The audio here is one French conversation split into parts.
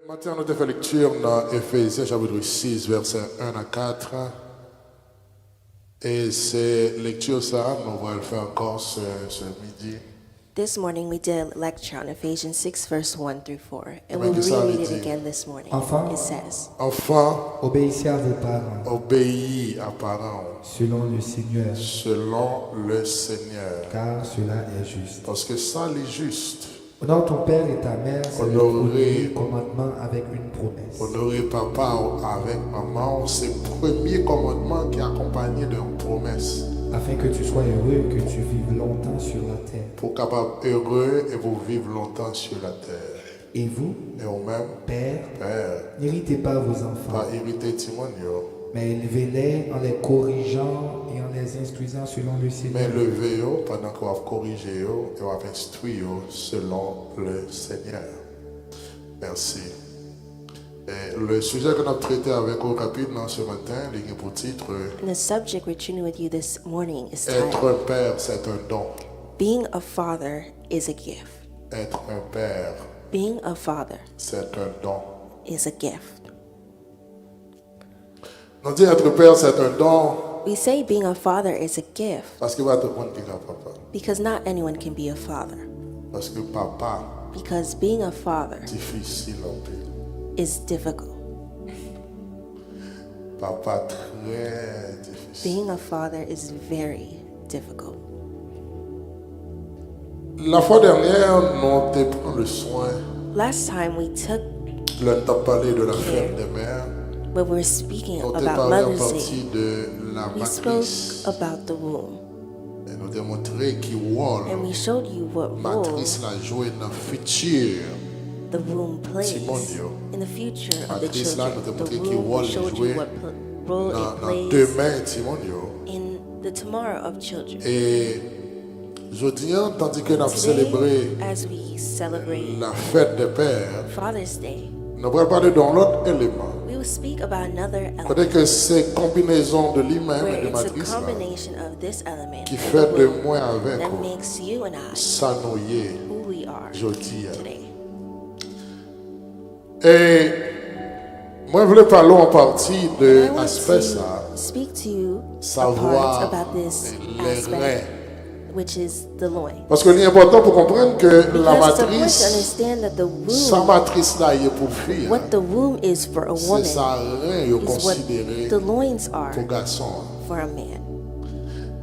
Matin, nous avons fait lecture dans Ephésiens chapitre 6, versets 1 à 4. Et c'est lecture ça, nous allons le faire encore ce midi. This morning we did a lecture on Ephesians 6 verse 1 through 4, and we'll reread it again this morning. It says, Enfants, obéissez à vos parents, obéis à parents, selon le Seigneur, car cela est juste. Parce que ça est juste. Honore ton père et ta mère, c'est le premier commandement avec une promesse. Honorer papa avec maman, c'est le premier commandement qui est accompagné d'une promesse. Afin que tu sois heureux, que tu vives longtemps sur la terre. Pour capable heureux et pour vivre longtemps sur la terre. Et vous, et vous-même, Père, n'héritez pas vos enfants, pas hériter Timonio, mais élevez-les en les corrigeant et en les instruisant selon le Seigneur. Mais levez-vous pendant qu'on va corriger et on va instruire selon le Seigneur. Merci. Et le sujet qu'on a traité avec vous rapidement ce matin, il est pour titre and the subject we're tuning with you this morning is Être titled, un père, c'est un don. Being a father is a gift. Être un père, Being a father c'est un don. is a gift. On dit être père, c'est un don. We say being a father is a gift Parce que va tout le monde qui est papa. because not anyone can be a father. Parce que papa, Because being a father difficile un peu. is difficult. Papa, très difficile. Being a father is very difficult. La fois dernière, nous avons pris le soin. Last time we took, Là, nous avons parlé de la fête des mères. when we were speaking Nous avons about parlé en Mother's partie Day, de la we matrice. spoke about the womb. Et nous avons montré qui rôle And we showed you what role matrice la joué dans le futur. the womb plays Timonio. in the future of the Matrice là, children. nous avons The montré qui womb rôle showed joué you what role dans it plays demain, Timonio. in the tomorrow of children. Et aujourd'hui, tandis que nous avons Today, célébré as we celebrate la fête des pères, Father's Day, nous allons parler dans l'autre élément. we will speak about another Peut-être element que c'est combinaison de lui-même where et de it's a matrice là, combination of this element qui and fait the de womb moi avec that vous makes you and I ça nous y est who we are aujourd'hui. today. Et moi je voulais parler en partie de I want l'aspect to ça, speak to you savoir about this les aspect, reins. which is the loin. Parce que l'important pour comprendre que la Because it's important to matrice, understand that the sa womb, matrice là il est pour fille, what the womb is for a c'est woman, sa rein est is what considéré the loins are pour garçon. for a man.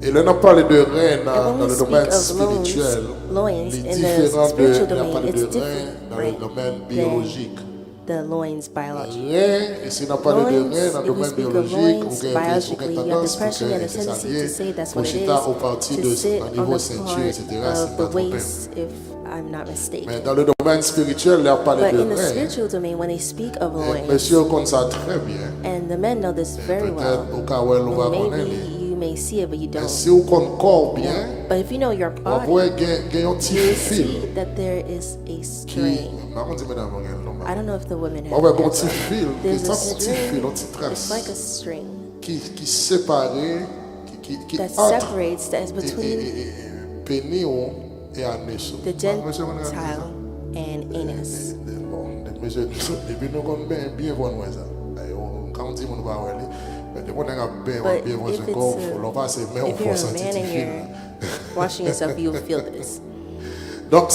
Et là on a parlé de rein And dans when le we speak domaine of spirituel, loins il in est the différent de spiritual on a domain, parlé de it's rein dans le different domaine than biologique. the loins biological. Rein, et si on a parlé de Loins, rein dans le if we domaine speak of biologique, loins on a biologically, you have the tendance impression pour and a que tendency ça to say that's pour what it chita au is, parti to de sit au on niveau the ceinture, part etc. C'est of pas the trop bien. waist, if I'm not Mais mistaken. dans le domaine spirituel, il a parlé But de in the rein. spiritual domain, when they speak of Et loins, monsieur connaît ça très bien. and the men know this very well, Peut-être au cas où elle va and maybe connaître. you may see it, but you Mais don't. si vous connaissez corps bien, But if you know your on body, voit qu'il y a un petit you will fil see that there is a qui. string. Maman dit mesdames, I don't know if the women on have voit that, un petit but fil, there's qui a est un petit fil, un string. petit It's like a trace string qui séparé, qui that entre separates, that is between pénéon et anus. the gentile and anus. Bon, monsieur, depuis nous connaissons bien voir nous ça. Quand on dit qu'on va voir, mais de on a bien voir ce corps, faut l'on passe mais on If you're faut a man sentir and fil. you're washing yourself, you'll feel this. Donc,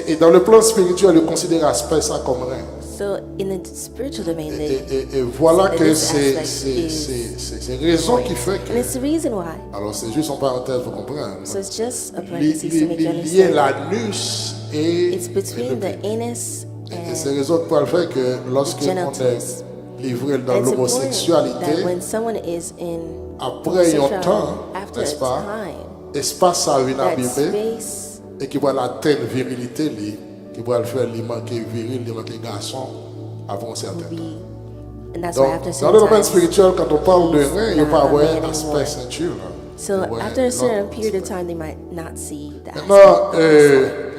et dans le plan spirituel, il considère l'aspect ça comme rein. So in the spiritual domain, Et voilà that que this c'est aspect is raison qui fait and it's que. the reason why. Alors, c'est juste en parenthèse pour comprendre. So it's just a parenthesis to make you Lié understand. l'anus et It's between the anus et c'est and raison pour le fait que lorsque on genitals. est livré dans and it's important that l'homosexualité, when someone is in après un temps, after n'est-ce a pas, time, espace ça vient that abîmer space et qui va atteindre virilité, qui va le faire lui manquer viril, lui manquer garçon avant un certain will temps. be, and that's why Donc, after dans certain le domaine time, spirituel, quand on parle de rein, il n'y a not pas a avoir man aspect anymore. ceinture. So Ouais, after a certain non. period of time, they might not see that. Maintenant,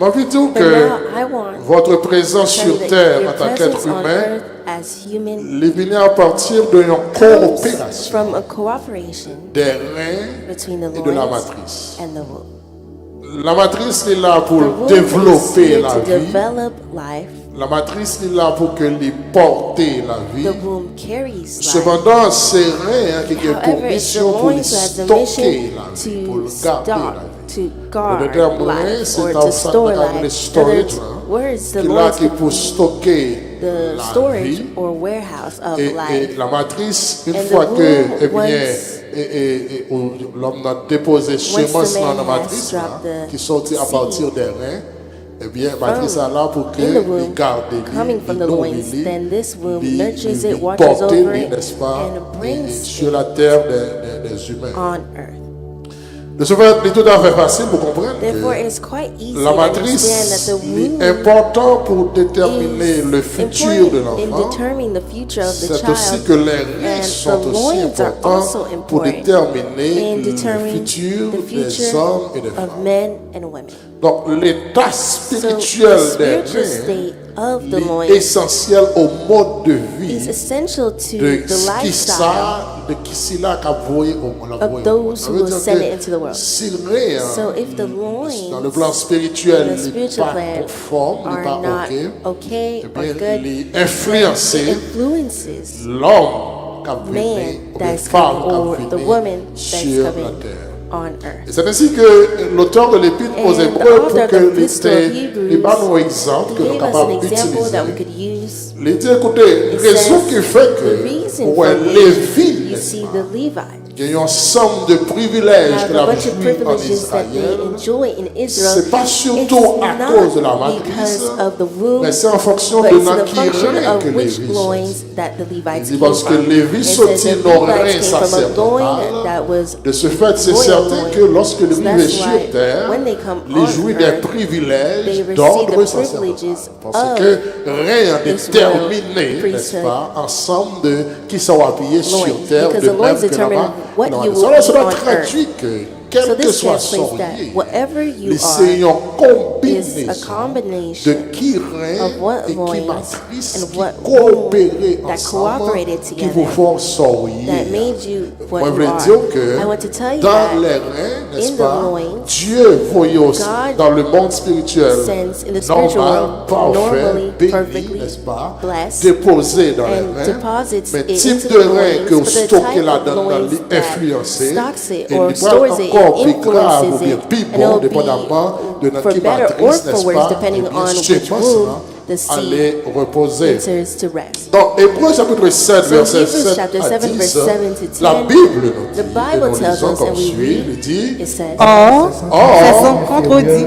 ma vie dit But que now I want votre présence to tell you sur that terre your en tant presence qu'être on humain, earth as human il vient à partir d'une comes coopération from a cooperation des reins between the et de la loins matrice. and the womb. La matrice est là pour The womb is développer here la to vie develop life La matrice est là pour que les porter la vie. The womb carries life. Cependant, c'est rien qui est pour However, it's the mission pour loins les who has the stocker mission la vie, pour to le garder la stock, vie. to Le guard terme life, c'est or un to store life. In storage, other words, the qui est là loins qui est pour stocker the la storage vie. or warehouse of Et life. la matrice, une And fois the que womb, l'homme a déposé semence the dans man la has matrice, dropped là, the qui sortit à partir des reins, eh bien, la matrice est là pour que in the womb, il garde coming from the loins, then this womb nurtures it, watches porter, over it, n'est-ce pas, and brings sur la terre des humains. on earth. De ce fait, il est tout à fait facile pour comprendre Therefore, que it's quite easy la to understand matrice that the womb est important pour déterminer le futur de important in l'enfant. determining the future of the C'est aussi child, que les reins and sont the aussi loins are importants also pour important déterminer in le determining futur the des future hommes et des of femmes. men and women. Donc, l'état So spirituel the des spiritual reins state of the est loins essentiel au mode de is vie essential to de the lifestyle de qui c'est là qu'a voyé au monde. of those who will send it into the world. Si le rein, So if the dans le loins plan spirituel, in the n'est spiritual pas plan conforme, n'est are pas not okay eh or bien, good, il it influencer influences l'homme qu'a man venu, ou la that's femme coming or qu'a the venu woman that's sur la coming terre. on earth. Et c'est ainsi que l'auteur de l'Épître aux And the Hébreux, author pour of que the Epistle of les Hebrews bons exemples que nous gave sommes us an capables example that we d'utiliser, could use. il dit, écoutez, It raison says qui fait the que reason pour for un which Lévi, you n'est-ce see pas, the Levites il y a une somme de privilèges have que a la bunch of jouit en privileges that they Israël. enjoy in Israel. C'est pas It's surtout à cause de la not matrice, because of the womb, mais c'est en fonction but de it's dans the qui function rein que of which Lévi loins sortit. that the Il Levites dit came parce que from. Lévi It says sortit the nos Levites reins came from a loin that sacerdotales. was De ce fait, c'est royal certain loin. que lorsque Lévi So est that's sur why terre, when they come il on jouit des earth, they privilèges receive d'ordre the sacerdotal. privileges Parce of que rien n'est this déterminé, royal n'est-ce priesthood. pas, ensemble de qui sont appuyés sur Loins, terre, because de the loins même que determine là-bas. what you will Alors, be cela on traduit que quel So que this soit translates son that lieu, whatever you les are seigneurs is a combinaison combination de qui reine of what et qui loins matrice and qui what coopéraient that ensemble cooperated qui together vous font sortir. that made you what Moi, je you veux are. dire que I want to tell you dans that les reins, n'est-ce in the pas, loins, Dieu voyait aussi God dans le monde spirituel sends in the spiritual normal, world, parfait, normally, béni, perfectly n'est-ce pas, blessed, déposé dans les and reins, deposits mais it type into de the reins que loins, vous but the stockez type là-dedans, of loins that influencé, stocks it et or il stores va it encore and plus grave ou influences bien it, plus and bon, it'll dépendamment de be notre for better or matrice, n'est-ce for worse, pas, depending et bien, on ce which womb the seed allez reposer. enters to rest. Dans Hébreux chapitre 7, So verset Hebrews 7 chapter à 7, 10, verse 7 to 10, la Bible nous dit, the Bible et nous tells lisons us, comme and we suit, read, il dit, it says, Or, c'est sans contredit.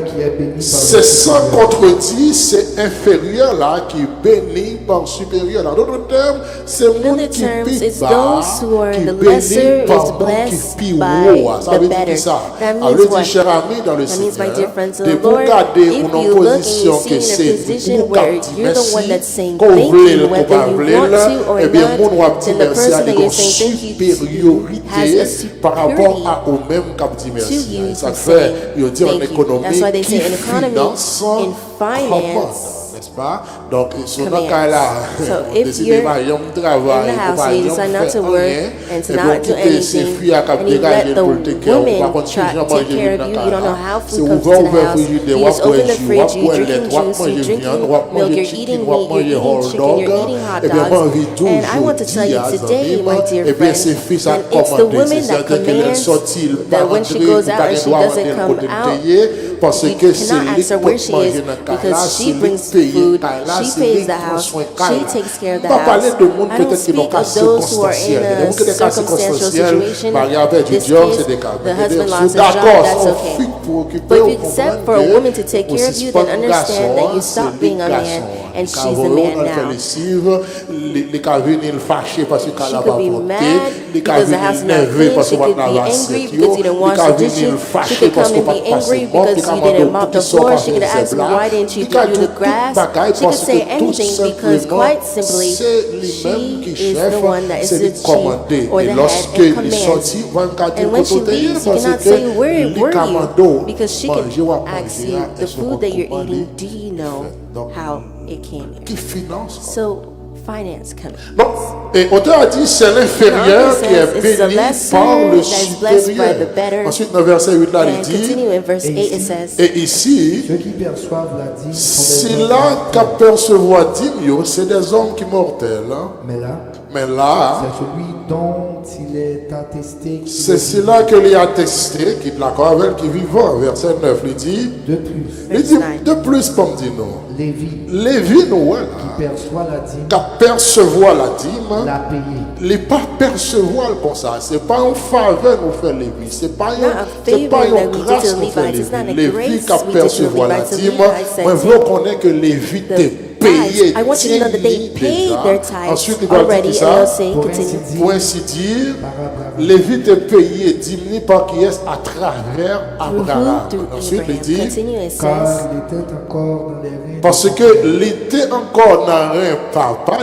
c'est sans contredit, c'est inférieur là qui bénit par supérieur. En d'autres termes, c'est le In monde other qui terms, pite it's bas, those who are qui the bénit lesser par is monde qui blessed pite by haut. Ça the veut dire better. ça. That Ça means veut dire, what? cher ami dans le That means, my dear friends, Seigneur, in de the Lord, regarder if une you look and opposition you que see in a c'est position pour where capter you're the one merci, that's saying qu'on thank veut you, le whether you probable, want to or eh bien, not, mon roi dit then the merci person a that une you're saying thank you to has supériorité a par rapport superiority à au même cap dit to merci. you Ça to fait, say il dit en thank you. économie That's why they qui say in economy, finance in finance, commande, n'est-ce pas? Donc, sur commands. notre cas là, So if décidez you're pas, il y a un travail, in the house pas and you decide not to work and to not do anything, and you let the women take care of you, you don't know how food comes to the house, you just open the fridge, you're drinking juice, you're drinking milk, you're eating meat, you're eating chicken, you're eating hot dogs. And I want to tell you today, my dear friend, that it's the woman that commands that when she goes out and she doesn't come out, you cannot ask her where she is because she brings food, she pays the house, she takes care of the house. I don't speak of those who are in a circumstantial situation. This case, the husband lost his job, that's okay. But if you accept for a woman to take care of you, then understand that you stop being a man and she's the man now. She could be mad because the house is not clean. She could be angry because you didn't wash the dishes. She could come and be angry because you didn't mop the floor. She could ask me, why didn't you do the grass? She could say anything because quite simply, she is the one that is the chief or the head and commands. And when she leaves, you cannot say, where were you? Because she can ask you, the food that you're eating, do you know how it came here? So finance company. Donc, et auteur a dit c'est l'inférieur qui est béni par le supérieur. Ensuite, dans le verset 8 là, il dit, et ici, ceux qui perçoivent la dîme sont des si hommes là qu'apercevoir dîme, c'est des hommes qui mortels. Hein? Mais là, c'est celui dont il est attesté. C'est cela que lui a attesté, qui est d'accord avec qui vivant. Verset 9, il dit, de plus, comme dit nous. Lévi, nous, qui perçoit la dîme, qu'apercevoir la dîme, l'a payé. Les pas percevoir comme ça. C'est pas une faveur nous fait Lévi. C'est pas une grâce nous fait Lévi. Lévi qu'apercevoir la dîme. Moi, je veux connaître que Lévi t'est payé. I want you to know that they paid their tithes Ensuite, il va dire ça. Pour ainsi dire, Lévi t'est payé diminué par qui est à travers Abraham. Ensuite, il dit, car il était encore dans les reins. Parce que l'été encore dans un papa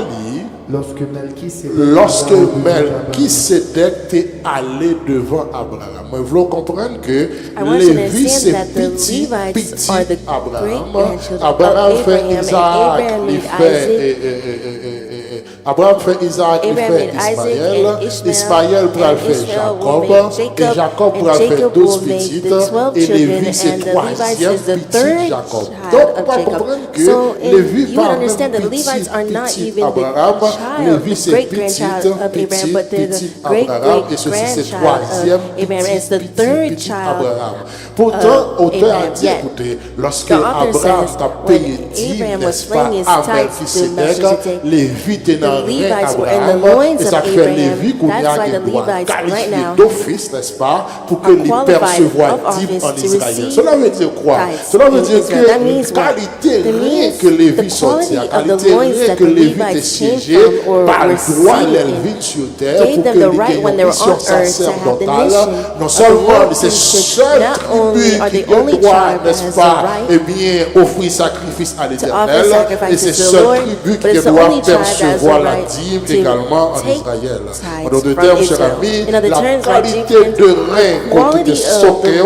lorsque Melchisedec est allé devant Abraham. Mais vous comprenez que Lévi c'est petit Abraham. Abraham fait Isaac, il fait Abraham fait Isaac, il fait Ismaël. Ismaël pour faire Jacob. Et Jacob pour faire 12 petites. Et Lévi c'est troisième petit Jacob. Donc on va comprendre que Lévi pas même petit Abraham. Lévi c'est petit Abraham. Et ceci c'est troisième petit Abraham. Pourtant, auteur a dit, écoutez, lorsque Abraham a payé 10, n'est-ce pas, avec Melchisedec, Lévi était dans Abraham, et ça fait Lévi qu'on a qualifié d'office, n'est-ce pas, pour que les percevoir dîme en Israël. Cela veut dire quoi? Cela veut dire que qualité rien que Lévi sortit, qualité rien que Lévi était siégé, par le droit l'élever sur terre pour que les gagnants sur sacerdotale, non seulement c'est seul tribu qui a droit, n'est-ce pas, et bien offrir sacrifice à l'Éternel, et c'est seul tribu qui doit percevoir la dîme également en Israël. En d'autres termes, cher ami, la qualité de rein qu'on te stocké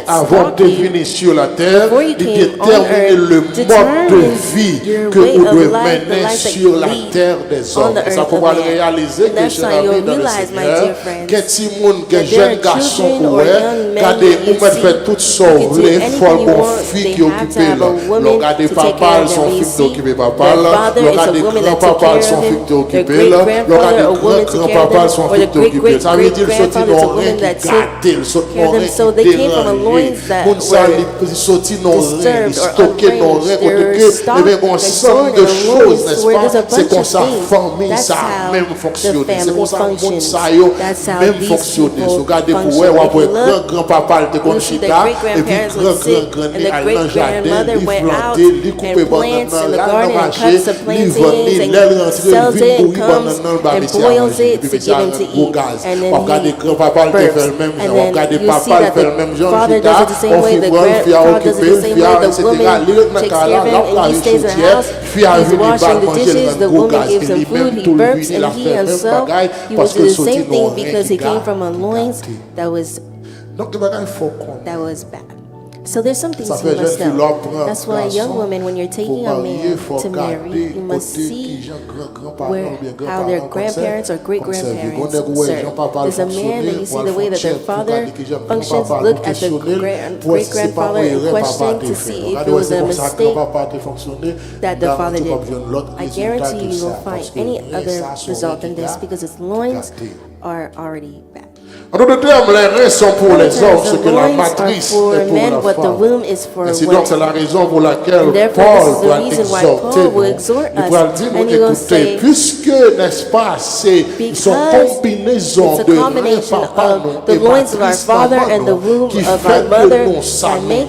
avant de venir sur la terre, il détermine le mode de vie que vous devez mener sur la terre des hommes. Et ça pourra le réaliser que, cher ami, dans le Seigneur, qu'un petit monde, qu'un jeune garçon, regardez, vous faites toutes sortes les folles bon filles qui occupent là. Regardez papa, son fils qui occupe papa là. Regardez grand-papa, son fils qui occupe là. Regardez grand-papa, son fils qui occupe. Ça veut dire que sorti non rien qui gâté, le sorti non rien qui dérangé. Pour ça, il sorti non rien, il stocké non rien. Et bien, on ensemble de choses, n'est-ce pas? C'est comme ça, famille, ça a même fonctionné. C'est comme ça, monde ça a même fonctionné. Regardez pour vous, grand-papa, il te conchita, et puis grand-grand-grand, à l'enjardin, il planté, il coupé banane, là, marché, il vendait, il rentré, il bouillit banane, il barbecue, et puis ça a un gros gaz. Regardez grand-papa, il fait le même genre, regardez papa, il fait le même genre, on fait prendre, il a occupé, il a, etc. Il a la chaudière, il a vu les balles manger le gros gaz, et lui-même tout le il a fait le même bagaille, parce que sorti non rien qui gâté. Donc, that was bad. So there's some things you must know. That's why young women, when you're taking a man to marry, you must see how their grandparents or great-grandparents serve. There's a man that you see the way that their father functions. Look at the great-grandfather in question to see if it was a mistake that the father did. I guarantee you will find any other result than this because his loins are already bad. En d'autres termes, les reins sont pour les hommes, ce que la matrice est pour la femme. Et donc, c'est la raison pour laquelle Paul doit exhorter nous. Il doit dire, écoutez, puisque, n'est-ce pas, c'est son combinaison de reins papa et matrice maman qui fait que nous sommes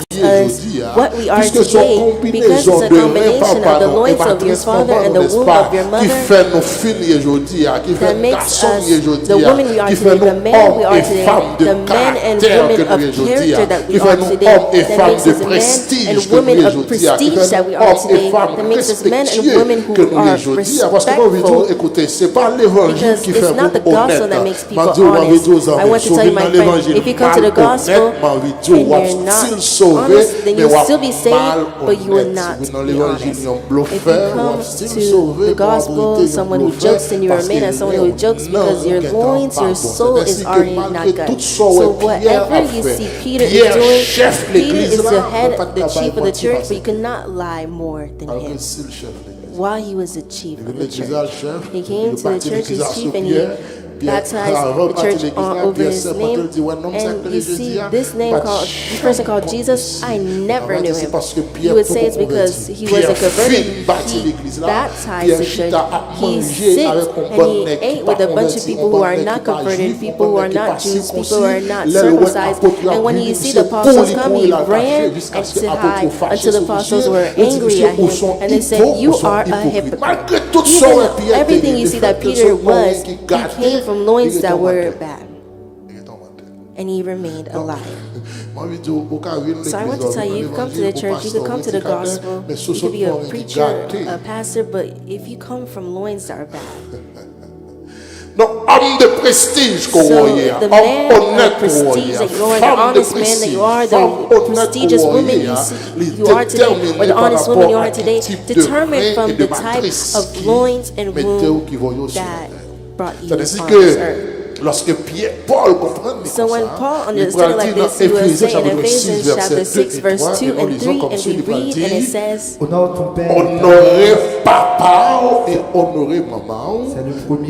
puisque son combinaison de reins papa et matrice maman, n'est-ce pas, qui fait nous finir aujourd'hui, qui fait garçon aujourd'hui, qui fait nous who we are today, the men and women of character that we are today, that makes us men and women of prestige that we are today, that makes us men and women who are respectful. Because it's not the gospel that makes people honest. I want to tell you, my friend, if you come to the gospel and you're not honest, then you'll still be saved, but you will not be honest. If you come to the gospel, someone who jokes, then you remain as someone who jokes because your loins, your soul is already not good. So whatever you see Peter is doing, Peter is the head, the chief of the church, but you cannot lie more than him. While he was the chief of the church, he came to the church as chief and he baptized the church over his name. And you see this name called, this person called Jesus, I never knew him. You would say it's because he wasn't converted. He baptized the church. He sits and he ate with a bunch of people who are not converted, people who are not Jews, people who are not circumcised. And when you see the apostles come, he ran and to hide until the apostles were angry at him. And they said, you are a hypocrite. Even everything you see that Peter was, he came from loins that were bad, and he remained a liar. So I want to tell you, you can come to the church, you can come to the gospel, you can be a preacher, a pastor, but if you come from loins that are bad, donc, homme de prestige qu'on voyait, homme honnête qu'on voyait, femme de prestige, femme honnête qu'on voyait, you are today, or the honest woman you are today, determined from the type of loins and womb that brought you on this earth. Lorsque Paul comprend so when Paul understood like this, he was saying in Ephesians chapter 6, verse 2 and 3, and we read, and it says, honorer papa et honorer maman.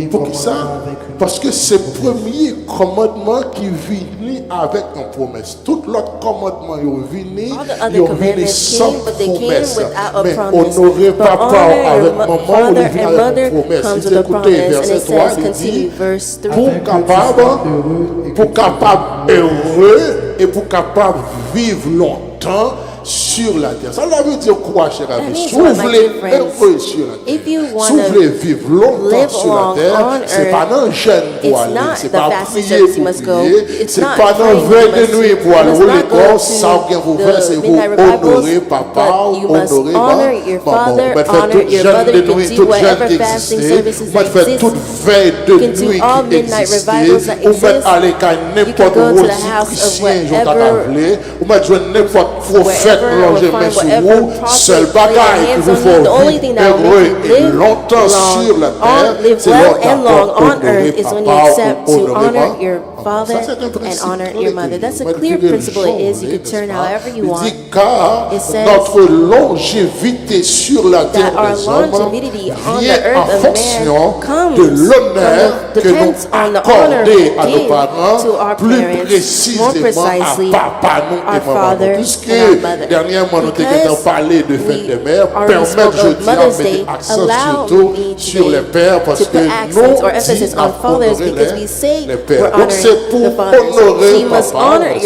Pour qui ça? Parce que c'est le premier commandement qui vient avec une promesse. Tout l'autre commandement vient sans promesse. Mais honorer papa avec maman, on vient avec une promesse. Si tu écoutes verset 3, il dit, pour capable heureux et pour capable vivre longtemps sur la terre. Ça veut dire quoi, cher ami? Si vous voulez heureux sur la terre, si vous voulez vivre longtemps sur la terre, c'est pas dans jeûne pour aller, c'est pas prier pour prier, c'est pas dans veille de nuit pour aller au l'école, ça que vous faites, c'est vous honorer papa, honorer maman, vous faites toute jeûne de nuit, toute jeûne qui existait, vous faites toute veille de nuit qui existait, vous faites aller qu'à n'importe où, Christien, vous mettez jouer n'importe prophète, seul bagaille que vous faut vivre heureux et longtemps sur la terre, c'est your father and honor your mother. That's a clear principle. It is you can turn however you want. It says notre longévité sur la terre des hommes vient en fonction de l'honneur que nous accordons à nos parents, plus précisément à papa, nous et maman. Puisque dernièrement nous avons parlé de fête des mères, permettre je dis à mettre accent surtout sur les pères parce que nous disons à honorer les pères. Donc c'est pour honorer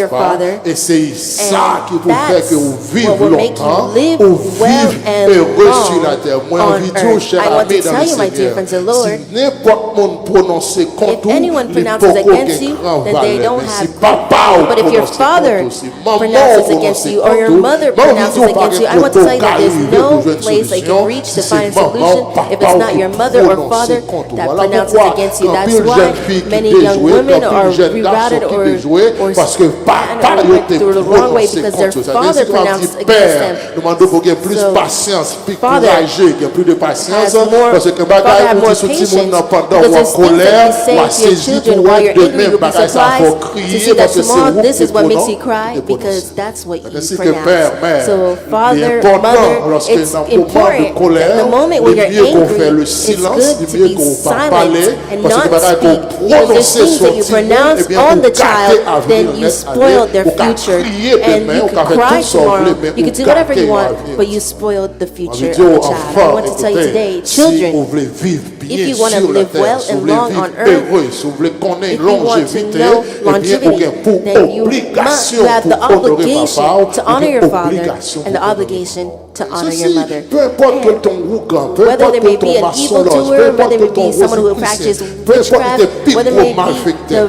papa, et c'est ça qui vous fait que vous vivez longtemps, ou vivre heureux sur la terre. Moi, envie de dire, cher ami dans le Seigneur, si n'importe monde prononce contre vous, il faut qu'on ait grand valeur. Si papa but if your father pronounces against you or your mother pronounces against you, I want to tell you that there's no place that you can reach to find a solution if it's not your mother or father that pronounces against you. That's why many young women are rerouted or through the wrong way because their father pronounced against them. So father has more patience because there's things that you say to your children while you're angry. You'll be surprised to see that tomorrow this is what makes you cry because that's what you pronounce. So father, mother, it's important that the moment when you're angry, it's good to be silent and not speak. Because there's things that you pronounce on the child, then you spoil their future. And you can cry tomorrow, you can do whatever you want, but you spoiled the future of the child. I want to tell you today, children, if you want to live well and long on earth, if you want to know longevity, then you have the obligation to honor your father and the obligation to honor your mother. Whether they may be an evildoer, whether they may be someone who will practice witchcraft, whether they may be the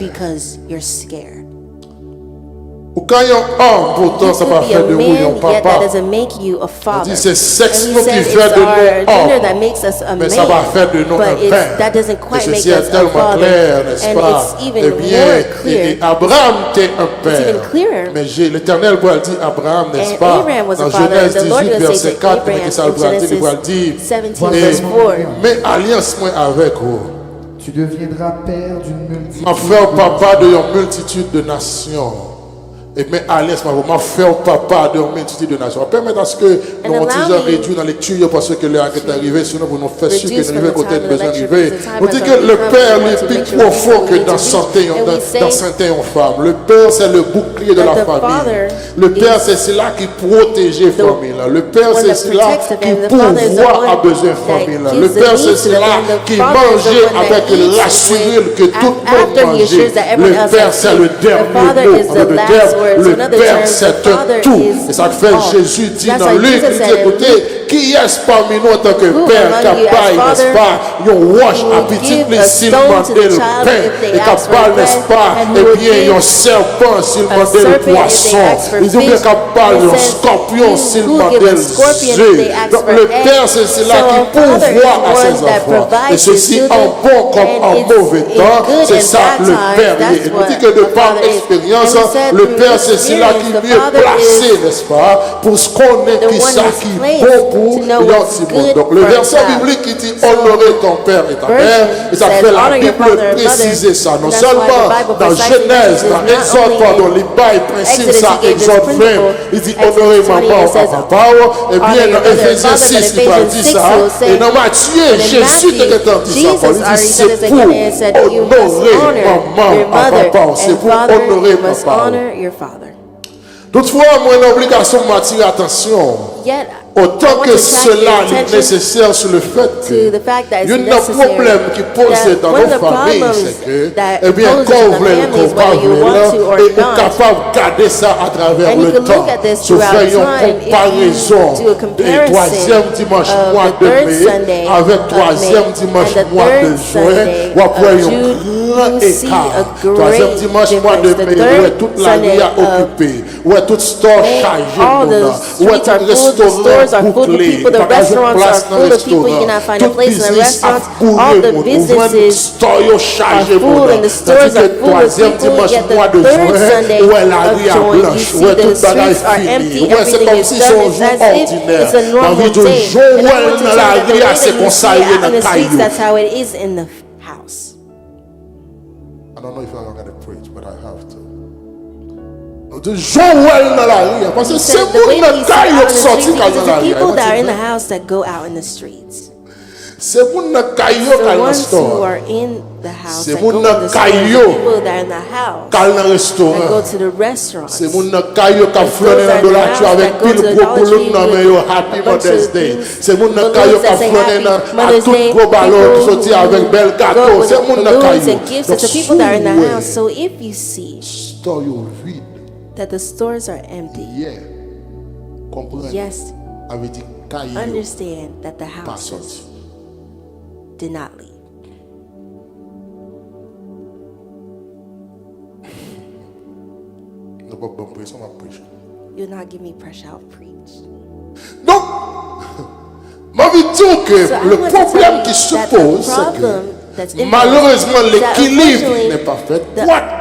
because you're scared. Ou quand il y a un homme, pourtant ça va faire de vous un Yet that papa. doesn't make you a On father. dit c'est sexe And qui he says fait it's de nous our gender homme. that makes us a Mais ça va man, faire de nous un but père. that doesn't Et quite make ceci est us a tellement father. clair, n'est-ce And pas? it's even Eh bien, more clear. et Abraham était un It's even père. clearer. Mais l'Éternel va dire Abraham, n'est-ce And pas? Abraham was a Dans father. Genèse The Lord 18, will say verset to 4, mais Abraham que ça in va dire, il va Genesis dire, 17, et verse 4. mais alliance moi avec vous. Tu deviendras père d'une multitude. Ma frère papa de une multitude de nations. Et mais à l'aise, ma frère papa de une multitude de nations. Permettez à ce que nous avons réduit dans la lecture parce que l'heure est arrivée, sinon vous nous faites sûr que nous arrivons côté de besoin d'arriver. On dit que le Père est plus profond que dans certaines femmes. Le Père c'est le bouclier de la famille. Le Père c'est cela qui protège la famille. Le Père c'est cela qui pourvoit à besoin famille. Le Père c'est cela qui mangeait avec l'assuré que tout le monde mangeait. Le Père c'est le dernier mot. Le Père c'est un tout. Et ça fait Jésus dit dans Luc, il dit écoutez, qui est parmi nous en tant que Père capable, n'est-ce pas, yon wash à petit plaisir s'il mandait le pain et capable, n'est-ce pas, et bien yon serpent s'il mandait le poisson. Il dit bien capable, yon scorpion s'il mandait le œuf. Donc le Père c'est cela qui pourvoit à ses enfants. Et ceci en bon comme en mauvais temps, c'est ça le Père. Et vous dites que de par expérience, le Père c'est cela qui est mieux placé, n'est-ce pas, pour ce qu'on est qui ça qui est bon pour l'antimon. Donc le verset biblique qui dit honorer ton Père et ta mère, et ça fait la Bible préciser ça. Non seulement dans Genèse, dans Exode, pardon, les bails principes, ça, Exode 20, il dit honorer maman ou papa, et bien dans Ephésiens 6, il va dire ça, et dans Matthieu, Jésus te dit ça, il dit c'est pour honorer maman ou papa, c'est pour honorer papa. Toutefois, moi, une obligation de m'attirer attention. Autant que cela est nécessaire sur le fait que il y a un problème qui pose dans nos familles, c'est que, eh bien, qu'on voulait et est capable de garder ça à travers le temps. Je fais une comparaison du troisième dimanche mois de mai avec troisième dimanche mois de juin, ou après un grand écart. Troisième dimanche mois de mai, où toute la nuit a occupé, où tout store chargé, où tout restaurant. Are full of people, the restaurants are full of people, you cannot find a place in the restaurants, all the businesses are full and the stores are full of people, yet the third Sunday of joy, you see the streets are empty, everything is done, it's as if it's a normal day, and I want to tell you that the way that you see it out in the streets, that's how it is in the house. I don't know if I'm going to preach, but I have to. The people that are in the house that go out in the streets. The ones who are in the house that go to the store, the people that are in the house that go to the restaurants, those that are in the house that go to the Dollar Tree with a bunch of things, balloons that say Happy Mother's Day, people who go with balloons and gifts. It's the people that are in the house. So if you see that the stores are empty, yes, understand that the houses did not leave. You'll not give me pressure, I'll preach. Donc, ma vie dit que le problème qui se pose, c'est que malheureusement l'équilibre n'est pas fait.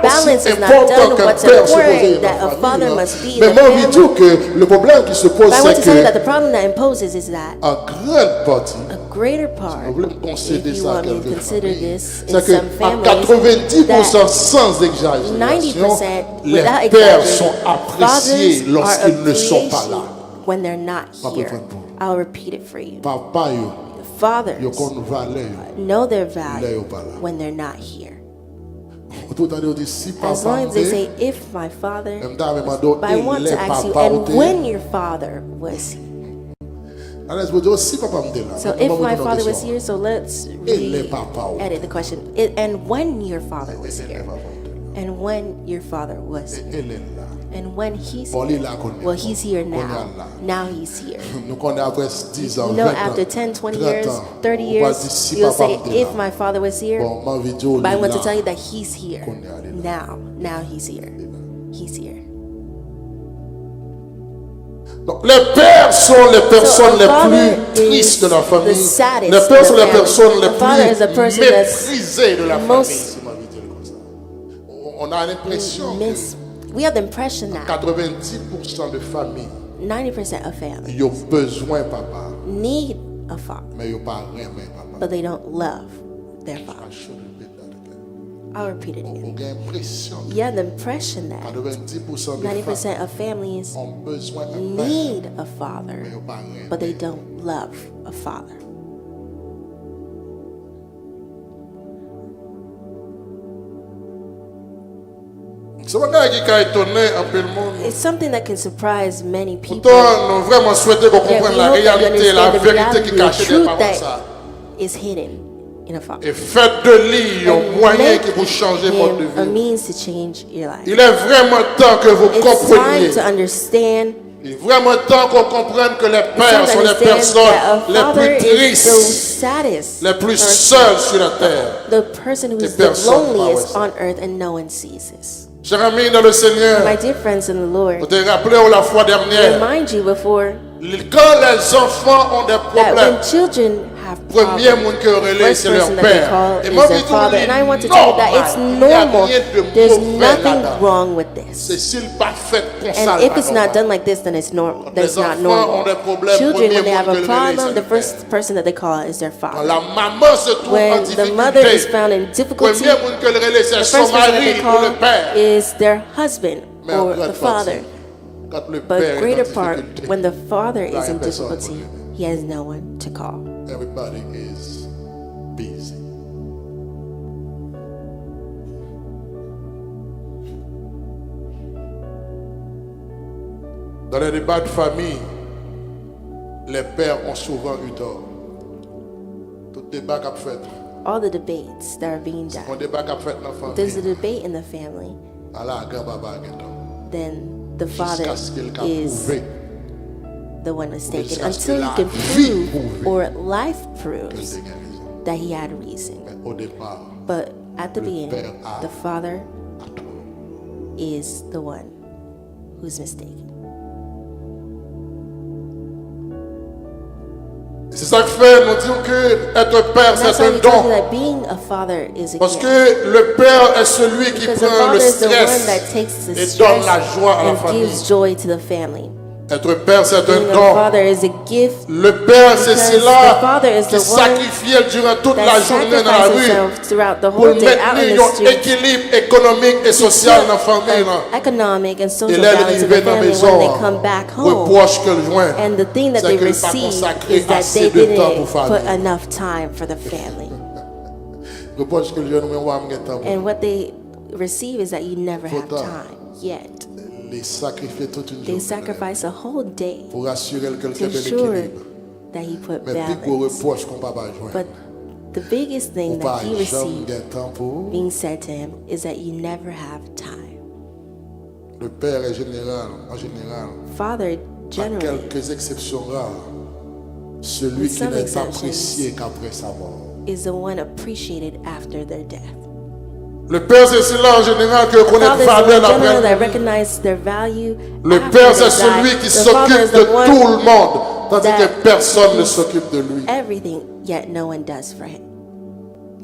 Aussi important qu'un père se pose dans la famille. Mais ma vie dit que le problème qui se pose, c'est que en grande partie, si vous voulez concéder ça à quelques familles, c'est qu'à 90% sans exagération, les pères sont appréciés lorsqu'ils ne sont pas là. When they're not here, I'll repeat it for you. Papa, fathers know their value when they're not here. As long as they say, if my father, but I want to ask you, and when your father was here. So if my father was here, so let's edit the question. And when your father was here. And when your father was here. And when he's here, well, he's here now. Now he's here. You know, after 10, 20 years, 30 years, you'll say, if my father was here, but I want to tell you that he's here. Now he's here. He's here. Donc, les pères sont les personnes les plus tristes de la famille. Les pères sont les personnes les plus méprisées de la famille. On a l'impression we have the impression that 90% de familles 90% of families ils ont besoin papa need a father, mais ils pas rien papa. but they don't love their father. I should repeat that again. I'll repeat it again. On a l'impression You have the impression that 90% des 90% femmes of families ont besoin d'un père, need a father, mais ils n'ont pas rien. but they don't love a father. C'est un bagage qui a étonné un peu le monde. It's something that can surprise many people. Pourtant, nous vraiment souhaité qu'on Yet we comprenne la hope that you réalité, la understand the vérité qui reality, the cachée truth derrière ça. that is hidden in a father. Et faites de lui un And moyen make qui vous change de mode de him a vie. means to change your life. Il est vraiment temps que vous It's compreniez. time to understand. Il est vraiment temps qu'on comprenne que les It's pères time to sont les understand personnes that a les father plus is the tristes, saddest, les plus person, seules sur la terre. the person who's Et the personne loneliest parle on earth, and no one sees this. Chers amis dans le Seigneur, My dear friends in the Lord, vous te rappelez la fois dernière, remind you before quand les enfants ont des that problèmes, when children have premier problems, monde que relève, first c'est leur person that they père. call Et is moi, their je dis, father. And I want to tell you that it's normal. There's nothing wrong with C'est this. s'il pas fait pour ça. And if it's not done like this, then it's normal. That's Les not enfants normal. ont des problèmes, Children, when premier they have monde a que relève, problem, c'est the le père. first person that they call is their Quand father. la maman se trouve en When the mother is difficulté, found in difficulty, premier monde que relève, c'est the son first person that mari they ou le call père. is their husband Mais or en grande the father. partie, quand le But père est greater en part, difficulté, when the father il a is in personne pour difficulty, l'aider. he has no one to call. Everybody is busy. Dans les débats de famille, les pères ont souvent eu tort. Tout débat qu'a fait, All the debates that are being mon done, débat qu'a fait dans la there's a famille, debate in the family, Allah grand-papa a tort. then the father Jusqu'à ce qu'il ait is prouvé the one mistaken jusqu'à ce until que you la can vie prove prouve or life qu'il proves était raison. that he had a reason. Mais au départ, But at the Le beginning, père a- the father à tort. is the one who's mistaken. C'est ça que fait, nous disons que être père, And that's c'est why un we tell you don. that being a father is a Parce gift. que le père est celui qui Because the prend father le is the one that stress takes the et stress donne la joie à la and famille. gives joy to the family. Être père, c'est Being un a don. father is a gift Le père, c'est because celui-là the father is qui the one sacrifie durant toute la that journée dans la sacrifices rue himself throughout the pour whole day out in maintenir the un street équilibre économique et social dans la famille. là. economic and Et social là, balance il in the vient dans la family maison, when they come back le home. proche que le joint, And the thing that c'est they qu'il n'a pas receive consacré is that assez they de temps pour didn't put famille. enough time for the family. Le proche que le joint, nous avons un temps pour And what they receive is that you never have Faut time yet. les sacrifier toute une They journée sacrifice a whole day pour assurer to quelqu'un de ensure l'équilibre. that he put Mais plus gros balance. reproche qu'on ne peut pas joindre. But the biggest Ou thing pas that he jamais received de temps pour. being said to him is that you never have time. Le père est général, en général, Father, à generally, quelques exceptions rares, celui With qui some n'est pas exceptions. apprécié qu'après sa mort. is the one appreciated after their death. Le père, c'est celui-là en général que connaît Father is the valeur one general that après. recognize their value. Le after père, they c'est die. celui qui The father s'occupe is de the one tout le monde, tandis that que personne ne gives s'occupe de lui. everything, yet no one does for him.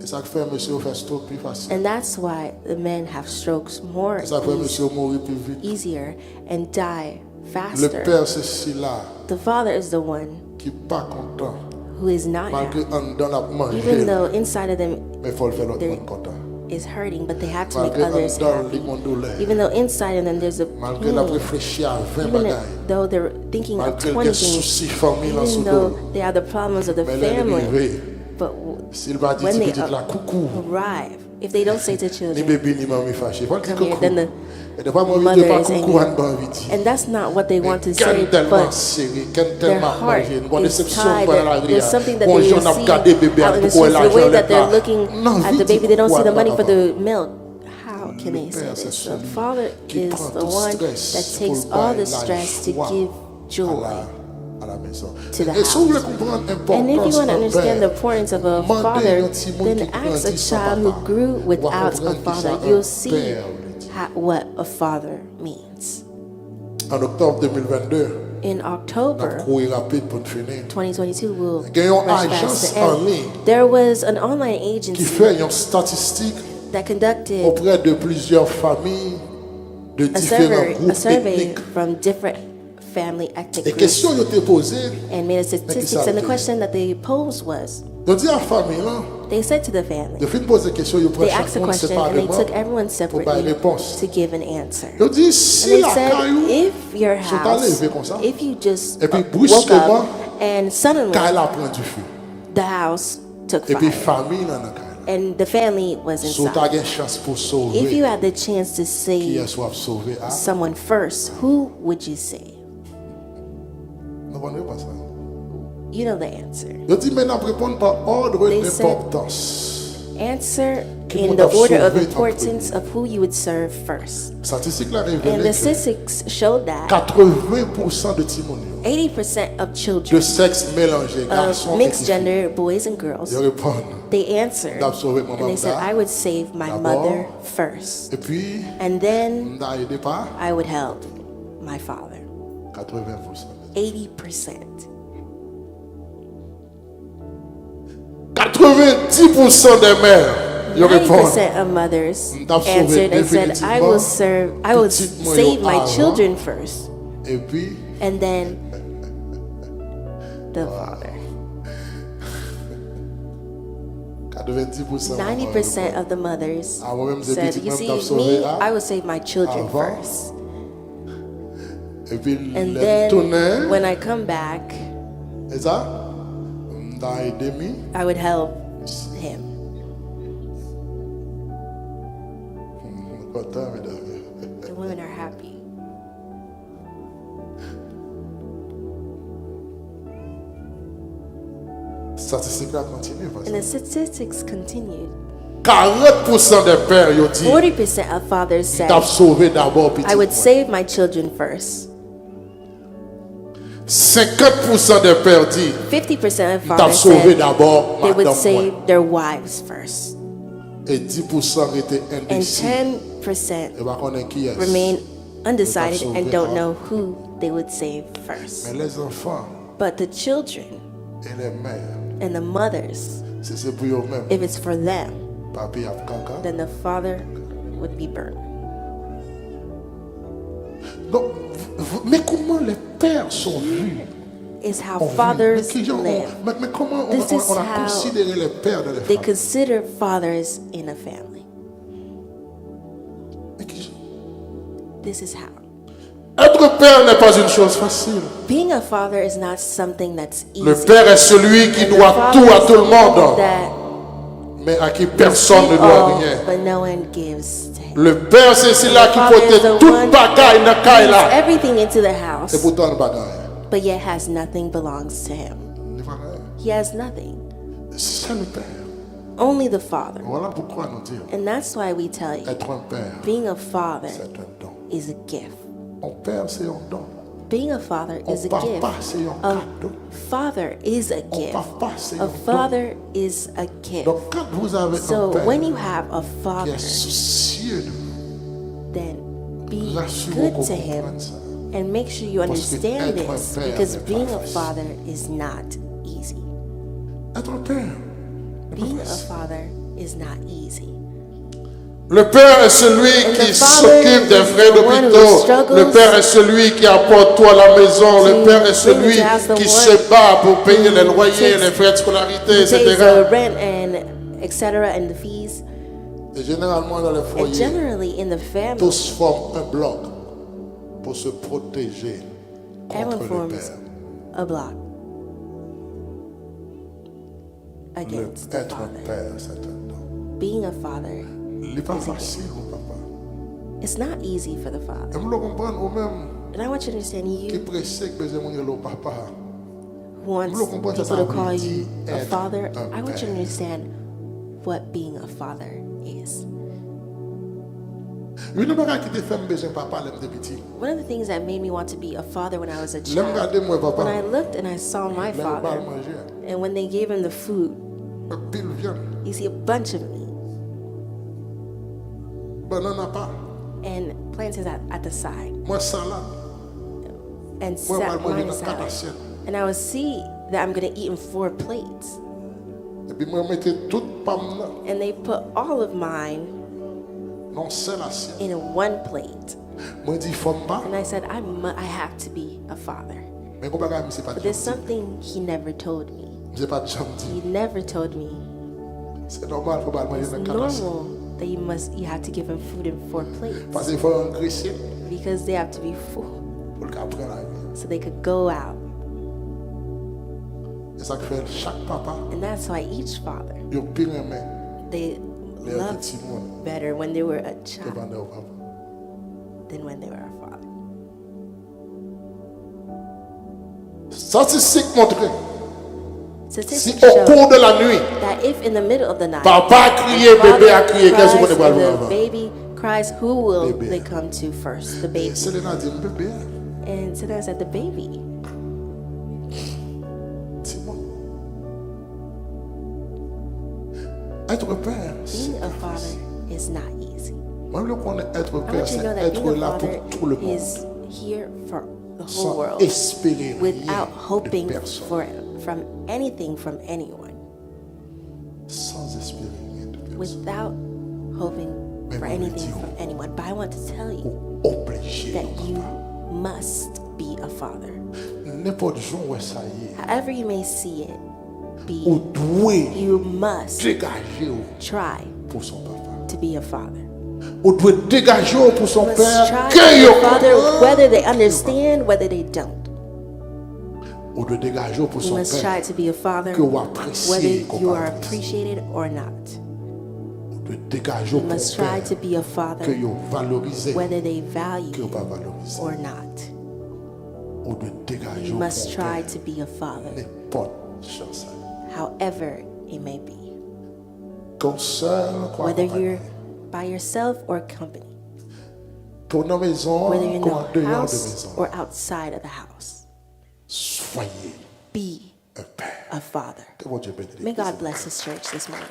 Et ça fait monsieur fait stroke plus facile. And that's why the men have strokes more Et ça fait monsieur mourir plus vite. easier and die Le faster. père, c'est celui-là The father is the one qui n'est pas content, who is not malgré happy, en dedans la manger, even though inside of them mais il faut le faire l'autre there monde content. is hurting, but they have to make Malgré en others dedans happy. les monde douleur, Even though inside of them there's a malgré la pain, réfléchir à 20 even bagailles, though they're thinking of malgré 20 les things, soucis famille dans son even dos. though they have the problems of the Mais là, il est family, arrivé. but S'il va dire when they petit la coucou, arrive, if they don't say to ni children, bébé ni maman fâché. Faut dire come here, coucou. then the Et des fois, moi, je mother dis pas is coucou, angry. on va vite. And that's not what they want to Mais say, quand tellement but serré, quand their tellement heart mangé, une bonne is déception tied. pour la There's something that Bon, they j'en ai regardé receive bébé, out in the pourquoi streets. The l'argent way n'est that they're pas. looking Non, at vite, the baby, they don't see the pourquoi money for pas. the milk. How can Le they say père, c'est this? The celui father qui is prend the tout one stress that pour takes all the la stress to joie give à joy. la maison. To the Et si vous voulez house. comprendre And if l'importance you want to d'un understand the père, importance of a demandez father, un petit monde then qui ask a grandit sans child who papa. grew On va without a comprendre qui father. ça, un You'll see père, veut dire. what a father means. En octobre 2022, In on a October couru rapide pour finir. 2022, we'll Gagnons rush agence fast to en end. ligne There was an online qui agency fait une statistique that conducted auprès de plusieurs familles de différents groupes a survey ethniques. from different family ethnic Et groups question yo te posée, and made a statistics. And the question that they posed was, yo dit à famille là, they said to the family, de fin poser question yo prend they chaque asked a monde question and they séparément took everyone pour bailler separately réponse. to give an answer. Yo dit And si they la said, caillou if your sont house, allés comme ça, if you just et puis woke brusquement, up and suddenly caille a prend du feu. the house took Et puis fire famille là dans caille. and the family was So inside. t'as une chance pour If sauver you had the chance to qui save est soit sauvé à. someone first, who would you save? Nous connaissons pas ça. You know the answer. Yo dit maintenant répondre par ordre They said- d'importance. Answer Qui in would the have order of sauvé en importance premier. of who you would serve first. Statistique là And révèle the que statistics showed that 80% de timonio 80% of de children sexe mélangé, of garçons et mixed filles, gender boys and girls, ils répondent. they answered D'absorber mon and they said, mandat. I would save my D'abord. mother first. Et puis, And then on a aidé par I would help my father. 80%. 80%. 90% des mères, ils répondent. 90% of mothers D'absorber answered and said, I will petit moyen save my avant. children first. Et puis, And then the father. 90% 90% of the mothers Ah, moi-même, des said, petites you même see, t'as sauvé me, là, I will save my children avant. first. Et puis, And les then tournées, when I come back, et ça, on a aidé mi. I would help him. Content, mesdames. The women are happy. Statistique là continue. parce And que the statistics continued. 40% des pères, ils dit, 40% of fathers said, t'as sauvé d'abord petit. I would save my children first. 50% des pères dit, 50% of t'as fathers sauvé said d'abord they would madame save moi. their wives first. Et 10% étaient And indécis. 10% Et bah, on est qui est. remain undecided sauver and don't un. know who they would save first. Mais les enfants But the children et les mères, and the mothers, c'est pour eux-mêmes. if it's for them, Papi a caca. then the father would be burned. Donc, mais comment les pères sont vus? Is how On vit. fathers Mais qui- on- live. mais comment This is on a how considéré les pères de les They femmes? consider fathers in a family. Mais qui- This is how. Être père n'est pas une chose facile. Being a father is not something that's easy. Le père est celui qui And the doit father tout à is tout le the one monde, that mais à qui personne ne doit all, rien. but no one gives to him. Le père, c'est celui-là qui Father is porte the toute one bagaille dans la caille brings là. everything into the Et house, pourtant, le bagaille. but yet has nothing belongs to him. il va rien. He has nothing. C'est le père. Only the father. Voilà pourquoi nous disons, And that's why we tell you, être un père, being a father c'est un don. is a gift. Un père, c'est un don. Being a father is a papa, gift. c'est un A cadeau. father is a gift. papa, c'est A un father is a gift. Donc, quand vous avez So un père when you have a qui father, est soucieux de vous, then be rassurez-vous good to qu'on him comprenne ça. and make sure you Parce que understand être un this, père because n'est pas being a facile. father is not easy. Être un père. n'est pas Being a facile. father is not easy. Le père est celui And qui the father s'occupe des is frais the one who d'hôpital. struggles Le père est celui qui apporte tout à la maison. Le to père est bring celui it to house, the qui one se bat pour payer les loyers, takes- les frais de scolarité, Pays the etc. rent and etc. and the fees. Et généralement dans les And foyers, generally in the family, tous forment un bloc pour se protéger contre everyone le forms père. a block Le against the être un father. père, c'est un don. Being a father, Il n'est pas facile, mon papa. it's not easy for the father. Et vous le comprenez, ou même And I want you to understand, qui you pressé que besoin de le papa. wants Vous le comprenez, people ça to veut call dire you a être father. un I want you to père. understand what being a father is. Une chose qui te fait besoin papa l'aime de petit. One of the things that made me want to be a father when I was a L'aime child, regarder moi when I papa. looked and I saw my L'aime pas father, manger. and when they gave him the food, Un pile viande. you see a bunch of meat Banana pas. and plantains at the side, Moi salade. and Moi sat manger mine dans 4 salad. assiettes. And I would see that I'm going to eat in 4 plates. Et puis moi mettais toute pomme là And they put all of mine dans seule assiette. in one plate. Moi dis femme pas. And I said, I have to be a father. Mais comment bagarre c'est pas. But there's something he never told me. C'est pas gentil. He never told me. C'est normal faut pas manger dans cadence. Normal that you have to give him food in 4 plates. Parce qu'il faut engraisser. Because they have to be full. Pour le apprendre la vie. So they could go out. Et ça fait chaque papa. And that's why each father, Yo pire mais. they loved better when they were a child than when they were a father. Statistique montre si Statistics au show cours de la nuit, that if in the middle of the night, papa crie, bébé a crié, qu'est-ce qu'on est pas the avant? baby cries, who will Bébé. they come to first? The baby. Selena dit bébé. And Selena said, the baby. Dis-moi. Être père, Being a father is not easy. moi je connais être I père, want you to know c'est that être being a là pour father tout le monde. is here for the whole Sans world espérer without rien hoping de personne. from anything from anyone. Sans espérer rien de personne. Without hoping Mais for moi, anything Dieu, from anyone. But I want to tell you Obligé. that you must be a father. N'importe jour où ça y est, However you may see it, ou doué you must dégager try pour son papa. to be a father. Ou doit dégager pour son You must père. try Que to be yo a father whether they understand, whether they don't. ou doit dégager pour You son must try père. to be a father Que vous appréciez, whether qu'on you va are apprécier. appreciated or not. Ou doit dégager You pour must son try père. to be a Que father vous valorisez. whether they Que value vous you pas valoriser. or not. Ou doit dégager You pour must son try père. to be a father, N'importe chance. however it may be. Ton seul, quoi, Whether compagnie. you're by yourself or company. Ton maison, Whether you're in comme en the dehors de house maison. or outside of the house. Soyez Be un père. a father. Que mon Dieu bénisse. May God bless His church this morning.